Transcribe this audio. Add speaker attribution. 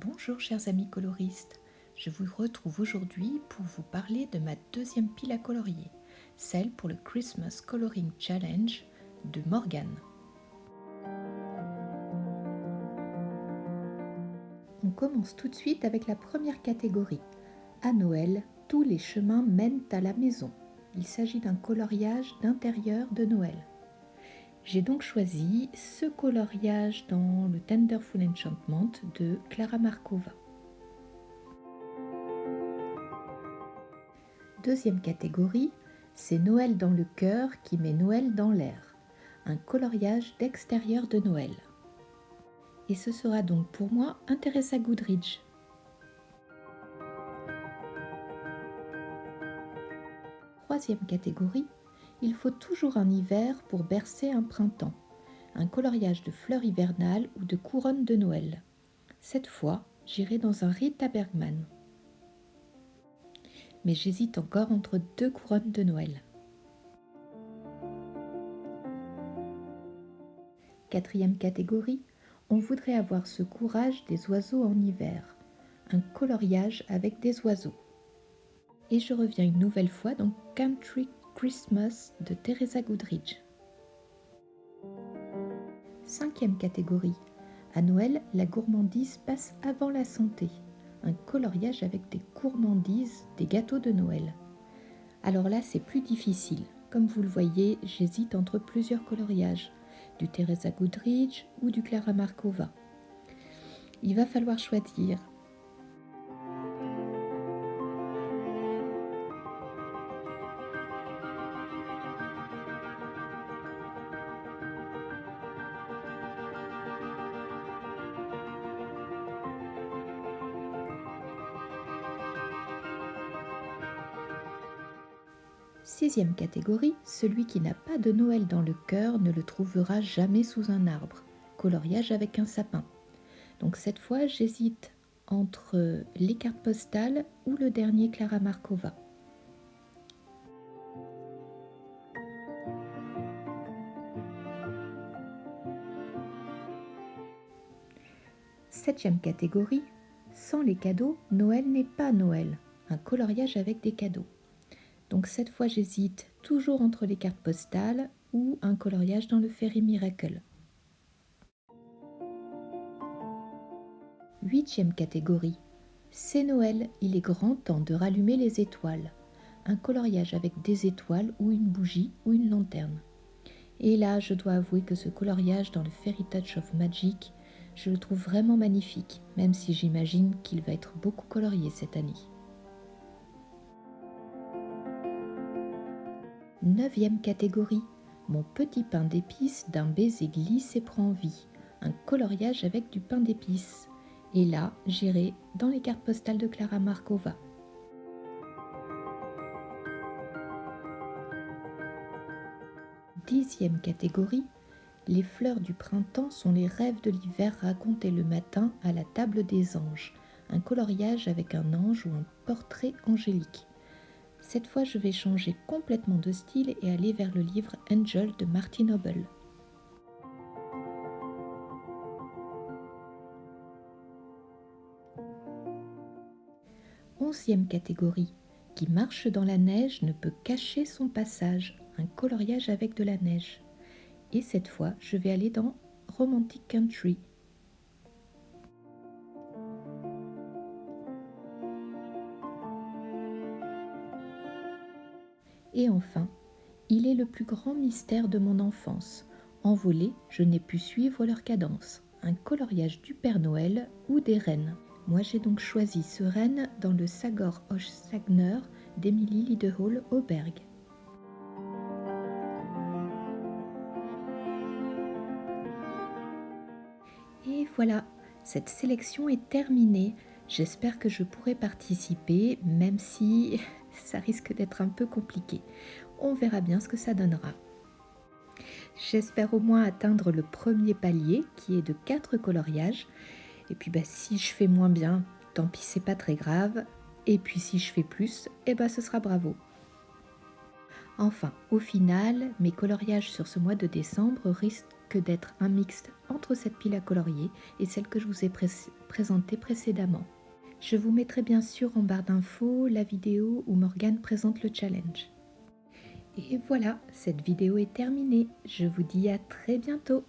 Speaker 1: Bonjour chers amis coloristes, je vous retrouve aujourd'hui pour vous parler de ma deuxième pile à colorier, celle pour le Christmas Coloring Challenge de Morgane. On commence tout de suite avec la première catégorie. À Noël, tous les chemins mènent à la maison. Il s'agit d'un coloriage d'intérieur de Noël. J'ai donc choisi ce coloriage dans le Tenderful Enchantment de Klara Markova. Deuxième catégorie, c'est Noël dans le cœur qui met Noël dans l'air. Un coloriage d'extérieur de Noël. Et ce sera donc pour moi un Teresa Goodridge. Troisième catégorie, il faut toujours un hiver pour bercer un printemps. Un coloriage de fleurs hivernales ou de couronnes de Noël. Cette fois, j'irai dans un Rita Bergman. Mais j'hésite encore entre deux couronnes de Noël. Quatrième catégorie, on voudrait avoir ce courage des oiseaux en hiver. Un coloriage avec des oiseaux. Et je reviens une nouvelle fois dans Country Christmas de Teresa Goodridge. Cinquième catégorie. À Noël, la gourmandise passe avant la santé. Un coloriage avec des gourmandises, des gâteaux de Noël. Alors là, c'est plus difficile. Comme vous le voyez, j'hésite entre plusieurs coloriages, du Teresa Goodridge ou du Klara Markova. Il va falloir choisir. Sixième catégorie, celui qui n'a pas de Noël dans le cœur ne le trouvera jamais sous un arbre. Coloriage avec un sapin. Donc cette fois, j'hésite entre les cartes postales ou le dernier Klara Markova. Septième catégorie, sans les cadeaux, Noël n'est pas Noël. Un coloriage avec des cadeaux. Donc cette fois, j'hésite toujours entre les cartes postales ou un coloriage dans le Fairy Miracle. Huitième catégorie. C'est Noël, il est grand temps de rallumer les étoiles. Un coloriage avec des étoiles ou une bougie ou une lanterne. Et là, je dois avouer que ce coloriage dans le Fairy Touch of Magic, je le trouve vraiment magnifique, même si j'imagine qu'il va être beaucoup colorié cette année. Neuvième catégorie. Mon petit pain d'épices d'un baiser glisse et prend vie. Un coloriage avec du pain d'épices. Et là, j'irai dans les cartes postales de Klara Markova. Dixième catégorie. Les fleurs du printemps sont les rêves de l'hiver racontés le matin à la table des anges. Un coloriage avec un ange ou un portrait angélique. Cette fois, je vais changer complètement de style et aller vers le livre Angel de Martin Noble. Onzième catégorie. Qui marche dans la neige ne peut cacher son passage. Un coloriage avec de la neige. Et cette fois, je vais aller dans Romantic Country. Et enfin, il est le plus grand mystère de mon enfance. Envolé, je n'ai pu suivre leur cadence. Un coloriage du Père Noël ou des rennes. Moi, j'ai donc choisi ce renne dans le Sagor Hoch Sagner d'Emily Liddehall Auberg. Et voilà, cette sélection est terminée. J'espère que je pourrai participer, même si ça risque d'être un peu compliqué. On verra bien ce que ça donnera. J'espère au moins atteindre le premier palier, qui est de 4 coloriages. Et puis si je fais moins bien, tant pis, c'est pas très grave. Et puis si je fais plus, ce sera bravo. Enfin, au final, mes coloriages sur ce mois de décembre risquent risque d'être un mixte entre cette pile à colorier et celle que je vous ai présentée précédemment. Je vous mettrai bien sûr en barre d'infos la vidéo où Morgane présente le challenge. Et voilà, cette vidéo est terminée. Je vous dis à très bientôt.